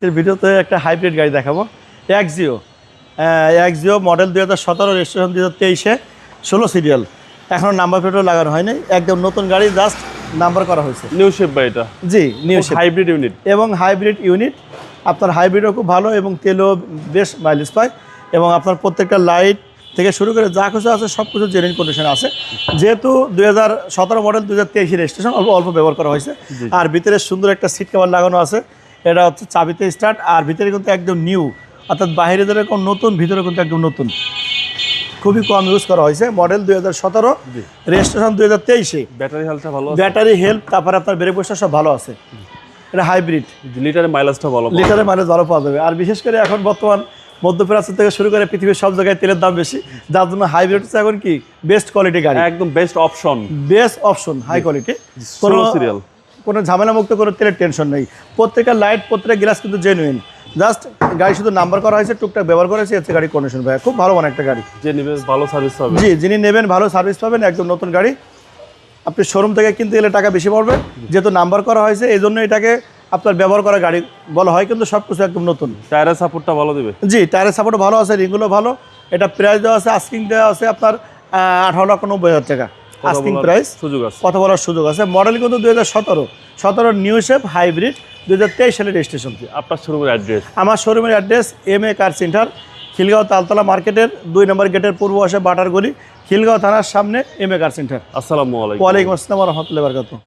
এর ভিডিওতে একটা হাইব্রিড গাড়ি দেখাবো, এক্সিও মডেল 2017, রেজিস্ট্রেশন 2023-এ, 16 সিরিয়াল। এখনও নাম্বার প্লেটও লাগানো হয়নি, একদম নতুন গাড়ি, জাস্ট নাম্বার করা হয়েছে। নিউ শেপ বা এটা? জি, নিউ শেপ হাইব্রিড ইউনিট। এবং হাইব্রিড ইউনিট, আপনার হাইব্রিডও খুব ভালো এবং তেলও বেশ মাইলেজ পায়। এবং আপনার প্রত্যেকটা লাইট থেকে শুরু করে যা কিছু আছে সব কিছু জেনুইন কন্ডিশন আছে। যেহেতু 2017 মডেল 2023 রেজিস্ট্রেশন, অল্প অল্প ব্যবহার করা হয়েছে। আর ভিতরে সুন্দর একটা সিট কভার লাগানো আছে, এটা হচ্ছে চাবিতে স্টার্ট। আর ভিতরে কিন্তু একদম নিউ, অর্থাৎ বাইরে যেরকম নতুন, ভিতরে কিন্তু একদম নতুন, খুবই কম ইউজ করা হয়েছে। মডেল 2017, রেজিস্ট্রেশন 2023-এ। ব্যাটারি হেলথটা ভালো আছে? ব্যাটারি হেলথ, তারপরে আপনার ব্রেক প্রেসার সব ভালো আছে। এটা হাইব্রিড, লিটারের মাইলেজটা ভালো, লিটারের মাইলেজ ভালো পাওয়া যাবে। আর বিশেষ করে এখন বর্তমান মধ্যপ্রাচ্য থেকে শুরু করে পৃথিবীর সব জায়গায় তেলের দাম বেশি, যার জন্য হাইব্রিড হচ্ছে এখন কি বেস্ট কোয়ালিটি গাড়ি, একদম best option, best option, high quality. কোনো সিরিয়াল, কোনো ঝামেলা মুক্ত কোনো তেলের টেনশন নেই। প্রত্যেকটা লাইট, প্রত্যেকটা গ্লাস কিন্তু জেনুইন। জাস্ট গাড়ি শুধু নাম্বার করা হয়েছে, টুকটাক ব্যবহার করেছে, হচ্ছে গাড়ি কন্ডিশন ভাই খুব ভালো, মানে একটা গাড়ি। যে নেবেন ভালো সার্ভিস পাবেন। জি, যিনি নেবেন ভালো সার্ভিস পাবেন, একদম নতুন গাড়ি। আপনি শোরুম থেকে কিনতে গেলে টাকা বেশি পড়বে, যেহেতু নাম্বার করা হয়েছে এই জন্য এটাকে আপনার ব্যবহার করা গাড়ি বলা হয়, কিন্তু সব কিছু একদম নতুন। টায়ারের সাপোর্টটা ভালো দেবে? জি, টায়ারের সাপোর্টও ভালো আছে, রিংগুলো ভালো। এটা প্রাইস দেওয়া আছে, আস্কিং দেওয়া আছে আপনার 18,90,000 টাকা আস্কিং প্রাইস। সুযোগ আছে, কথা বলার সুযোগ আছে। মডেল কিন্তু 2017 নিউ শেপ হাইব্রিড, 2023 সালের রেজিস্ট্রেশন। আপনার শোরুমের অ্যাড্রেস? আমার শোরুমের অ্যাড্রেস MA কার সেন্টার, খিলগাঁও তালতলা মার্কেটের 2 নম্বর গেটের পূর্ব পাশে বাটারগলি, খিলগাঁও থানার সামনে MA কার সেন্টার। আসসালামু আলাইকুম। ওয়ালাইকুম আসসালাম ওয়া রাহমাতুল্লাহি ওয়া বারাকাতুহু।